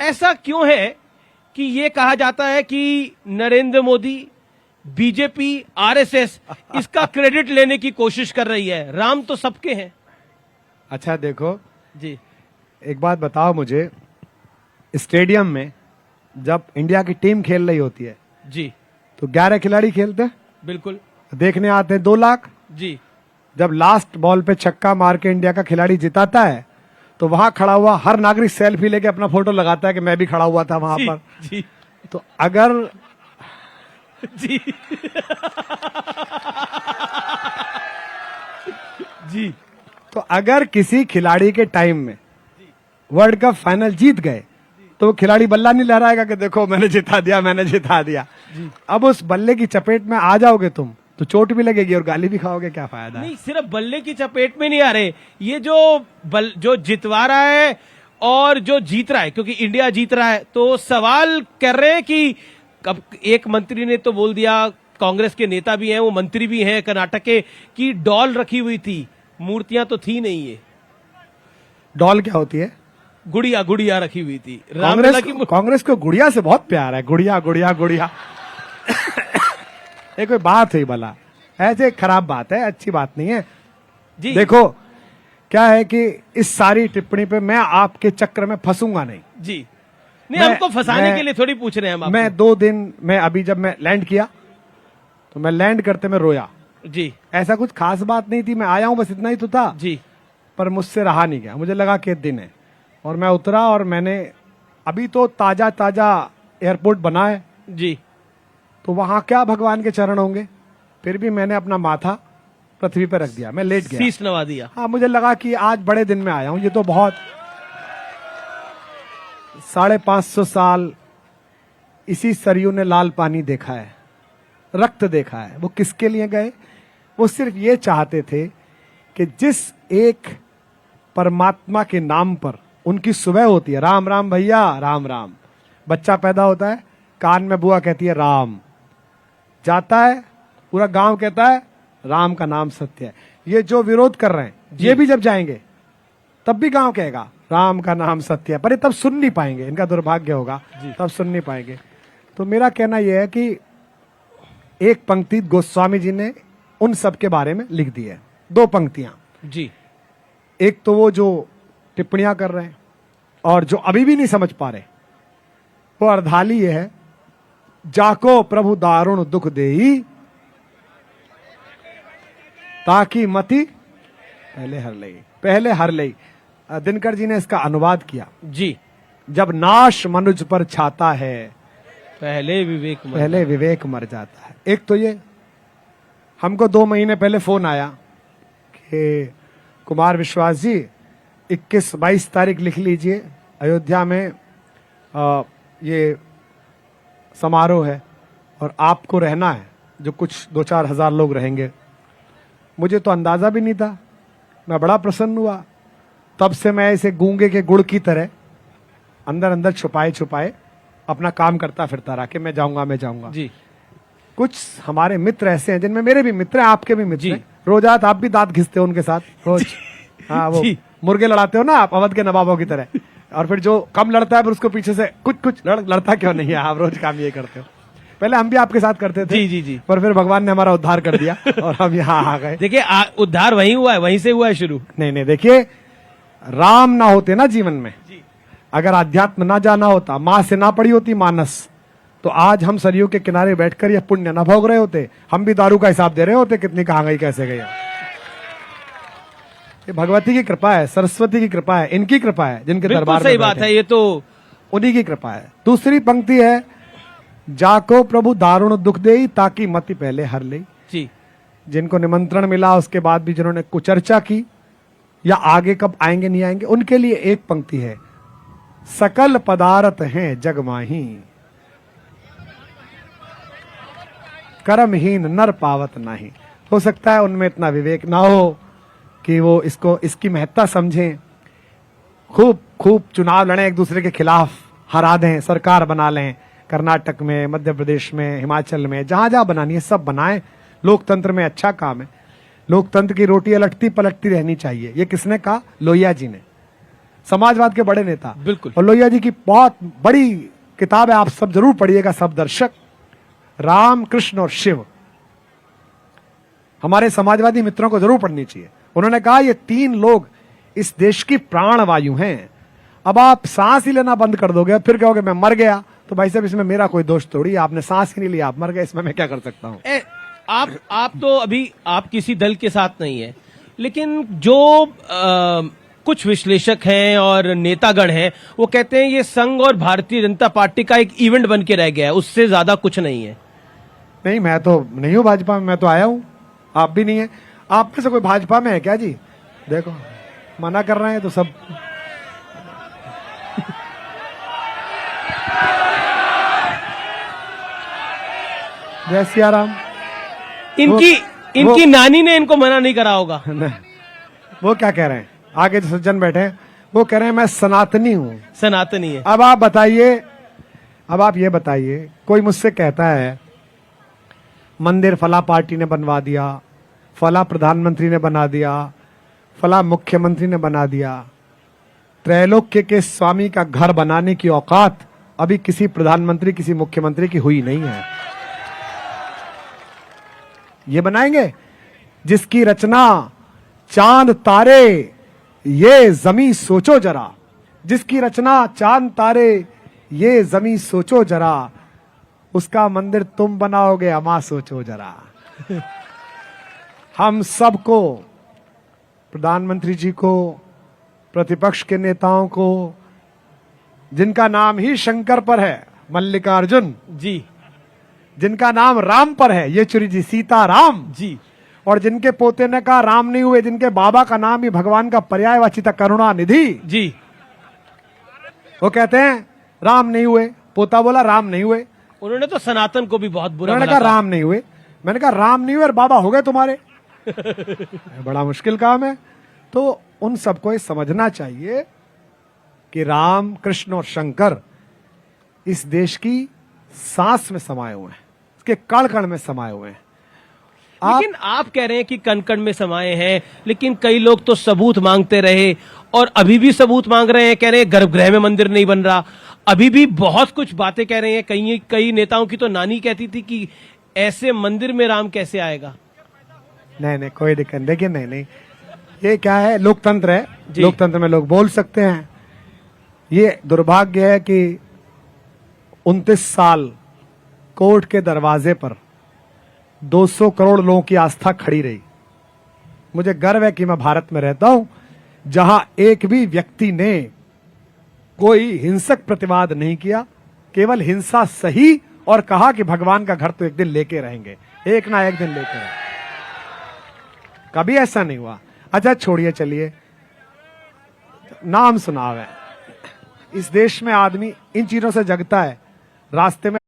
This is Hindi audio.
ऐसा क्यों है कि ये कहा जाता है कि नरेंद्र मोदी, बीजेपी, आरएसएस इसका क्रेडिट लेने की कोशिश कर रही है? राम तो सबके हैं। अच्छा देखो जी, एक बात बताओ मुझे, स्टेडियम में जब इंडिया की टीम खेल रही होती है जी, तो 11 खिलाड़ी खेलते हैं, बिल्कुल देखने आते हैं 2 लाख। जी, जब लास्ट बॉल पे छक्का मार के इंडिया का खिलाड़ी जिताता है तो वहां खड़ा हुआ हर नागरिक सेल्फी लेके अपना फोटो लगाता है कि मैं भी खड़ा हुआ था वहां पर। जी तो अगर जी जी, तो अगर किसी खिलाड़ी के टाइम में वर्ल्ड कप फाइनल जीत गए तो वो खिलाड़ी बल्ला नहीं लहराएगा कि देखो मैंने जिता दिया, मैंने जिता दिया। अब उस बल्ले की चपेट में आ जाओगे तुम तो चोट भी लगेगी और गाली भी खाओगे, क्या फायदा? नहीं, सिर्फ बल्ले की चपेट में नहीं आ रहे, ये जो जितवा रहा है और जो जीत रहा है, क्योंकि इंडिया जीत रहा है, तो सवाल कर रहे हैं कि अब एक मंत्री ने तो बोल दिया, कांग्रेस के नेता भी हैं, वो मंत्री भी हैं कर्नाटक के, कि डॉल रखी हुई थी, मूर्तियां तो थी नहीं। ये डॉल क्या होती है? गुड़िया रखी हुई थी। रामलला की कांग्रेस को गुड़िया से बहुत प्यार है, गुड़िया गुड़िया गुड़िया। ये कोई बात हुई भला? ऐसे खराब बात है, अच्छी बात नहीं है जी। देखो क्या है कि इस सारी टिप्पणी पे मैं आपके चक्र में फंसूंगा नहीं जी। नहीं, हमको फंसाने के लिए थोड़ी पूछ रहे हैं हम आपको। मैं 2 दिन में अभी जब मैं लैंड किया तो मैं लैंड करते में रोया जी। ऐसा कुछ खास बात नहीं थी, मैं आया हूं बस इतना ही तो था जी। पर मुझसे रहा नहीं गया, मुझे लगा कि दिन है और मैं उतरा और मैंने अभी तो ताजा एयरपोर्ट बना है जी। तो वहां क्या भगवान के चरण होंगे, फिर भी मैंने अपना माथा पृथ्वी पर रख दिया, मैं लेट गया, शीश नवा दिया। हाँ मुझे लगा कि आज बड़े दिन में आया हूं। ये तो बहुत 550 साल इसी सरयू ने लाल पानी देखा है, रक्त देखा है। वो किसके लिए गए? वो सिर्फ ये चाहते थे कि जिस एक परमात्मा के नाम पर उनकी सुबह होती है, राम राम भैया राम राम, बच्चा पैदा होता है, कान में बुआ कहती है राम, जाता है पूरा गांव कहता है राम का नाम सत्य है। ये जो विरोध कर रहे हैं ये भी जब जाएंगे तब भी गांव कहेगा राम का नाम सत्य है, पर ये तब सुन नहीं पाएंगे, इनका दुर्भाग्य होगा, तब सुन नहीं पाएंगे। तो मेरा कहना यह है कि एक पंक्ति गोस्वामी जी ने उन सब के बारे में लिख दी है, 2 पंक्तियां जी। एक तो वो जो टिप्पणियां कर रहे हैं और जो अभी भी नहीं समझ पा रहे, वो अर्धाली ये है, जाको प्रभु दारुण दुख देई ताकि मति पहले हर लई। दिनकर जी ने इसका अनुवाद किया जी। जब नाश मनुज पर छाता है पहले विवेक मर जाता है। एक तो ये हमको 2 महीने पहले फोन आया कि कुमार विश्वास जी 21-22 तारीख लिख लीजिए, अयोध्या में ये समारोह है और आपको रहना है, जो कुछ 2-4 हजार लोग रहेंगे। मुझे तो अंदाजा भी नहीं था, मैं बड़ा प्रसन्न हुआ। तब से मैं इसे गूंगे के गुड़ की तरह अंदर अंदर छुपाए अपना काम करता फिरता रहा कि मैं जाऊंगा जी। कुछ हमारे मित्र ऐसे हैं जिनमें मेरे भी मित्र हैं, आपके भी मित्र हैं, रोजात आप भी दांत घिसते हो उनके साथ रोज। हाँ, वो मुर्गे लड़ाते हो ना आप अवध के नवाबों की तरह, और फिर जो कम लड़ता है फिर उसको पीछे से कुछ लड़ता क्यों नहीं है, आप रोज काम ये करते हो। पहले हम भी आपके साथ करते थे जी। पर फिर भगवान ने हमारा उद्धार कर दिया और हम यहाँ आ गए। देखिए उद्धार वहीं हुआ है, वहीं से हुआ है शुरू। नहीं देखिए, राम ना होते ना जीवन में, अगर अध्यात्म ना जाना होता, माँ से ना पड़ी होती मानस, तो आज हम सरयू के किनारे बैठकर यह पुण्य न भोग रहे होते, हम भी दारू का हिसाब दे रहे होते, कितनी कहाँ गई कैसे गई। ये भगवती की कृपा है, सरस्वती की कृपा है, इनकी कृपा है, जिनके दरबार में सही बात है, ये तो उन्हीं की कृपा है। दूसरी पंक्ति है, जाको प्रभु दारुण दुख देई ताकि मति पहले हर ले। जी। जिनको निमंत्रण मिला उसके बाद भी जिन्होंने कुचर्चा की या आगे कब आएंगे नहीं आएंगे, उनके लिए एक पंक्ति है, सकल पदार्थ हैं जग माही कर्महीन नर पावत नहीं। हो सकता है उनमें इतना विवेक ना हो कि वो इसकी महत्ता समझें, खूब चुनाव लड़ें, एक दूसरे के खिलाफ हरा दें, सरकार बना लें, कर्नाटक में, मध्य प्रदेश में, हिमाचल में, जहां बनानी है सब बनाएं। लोकतंत्र में अच्छा काम है, लोकतंत्र की रोटी अलटती पलटती रहनी चाहिए। ये किसने कहा? लोहिया जी ने। समाजवाद के बड़े नेता। बिल्कुल। और लोहिया जी की बहुत बड़ी किताब है, आप सब जरूर पढ़िएगा, सब दर्शक, राम, कृष्ण और शिव। हमारे समाजवादी मित्रों को जरूर पढ़नी चाहिए। उन्होंने कहा ये 3 लोग इस देश की प्राण वायु हैं। अब आप सांस ही लेना बंद कर दोगे, फिर कहोगे मैं मर गया, तो भाई साहब इसमें मेरा कोई दोष थोड़ी है, आपने सांस ही नहीं लिया, आप मर गए, इसमें मैं क्या कर सकता हूं। आप तो अभी आप किसी दल के साथ नहीं है, लेकिन जो कुछ विश्लेषक हैं और नेतागण हैं वो कहते हैं ये संघ और भारतीय जनता पार्टी का एक इवेंट बन के रह गया है, उससे ज्यादा कुछ नहीं है। नहीं, मैं तो नहीं हूं भाजपा में, मैं तो आया हूं, आप भी नहीं है। आप में से कोई भाजपा में है क्या जी? देखो मना कर रहे हैं तो सब। जय सिया राम। इनकी नानी ने इनको मना नहीं करा होगा। वो क्या कह रहे हैं, आगे जो सज्जन बैठे हैं वो कह रहे हैं मैं सनातनी हूं। सनातनी है। अब आप बताइए, अब आप ये बताइए, कोई मुझसे कहता है मंदिर फला पार्टी ने बनवा दिया, फला प्रधानमंत्री ने बना दिया, फला मुख्यमंत्री ने बना दिया। त्रैलोक्य के स्वामी का घर बनाने की औकात अभी किसी प्रधानमंत्री, किसी मुख्यमंत्री की हुई नहीं है। ये बनाएंगे जिसकी रचना चांद तारे ये जमी सोचो जरा, जिसकी रचना चांद तारे ये जमी सोचो जरा, उसका मंदिर तुम बनाओगे अमा सोचो जरा। हम सबको, प्रधानमंत्री जी को, प्रतिपक्ष के नेताओं को, जिनका नाम ही शंकर पर है, मल्लिकार्जुन जी, जिनका नाम राम पर है, येचुरी जी, सीताराम जी, और जिनके पोते ने कहा राम नहीं हुए, जिनके बाबा का नाम ही भगवान का पर्यायवाची था, करुणा निधि जी, वो कहते हैं राम नहीं हुए, पोता बोला राम नहीं हुए, उन्होंने तो सनातन को भी बहुत बुरा उन्होंने भला कहा राम नहीं हुए। मैंने कहा राम नहीं हुए और बाबा हो गए तुम्हारे। बड़ा मुश्किल काम है। तो उन सबको ये समझना चाहिए कि राम, कृष्ण और शंकर इस देश की सांस में समाये हुए हैं, इसके कण कण में समाये हुए हैं। लेकिन आप कह रहे हैं कि कण कण में समाये हैं, लेकिन कई लोग तो सबूत मांगते रहे और अभी भी सबूत मांग रहे हैं, कह रहे हैं गर्भगृह में मंदिर नहीं बन रहा, अभी भी बहुत कुछ बातें कह रहे हैं। कई नेताओं की तो नानी कहती थी कि ऐसे मंदिर में राम कैसे आएगा। नहीं नहीं, कोई दिक्कत, देखिए नहीं नहीं, ये क्या है, लोकतंत्र है, जी। लोकतंत्र में लोग बोल सकते हैं। ये दुर्भाग्य है कि 29 साल कोर्ट के दरवाजे पर 200 करोड़ लोगों की आस्था खड़ी रही। मुझे गर्व है कि मैं भारत में रहता हूं जहां एक भी व्यक्ति ने कोई हिंसक प्रतिवाद नहीं किया, केवल हिंसा सही और कहा कि भगवान का घर तो एक दिन लेके रहेंगे, एक ना एक दिन लेके रहेंगे। कभी ऐसा नहीं हुआ। अच्छा छोड़िए, चलिए, नाम सुनाव है। इस देश में आदमी इन चीजों से जगता है। रास्ते में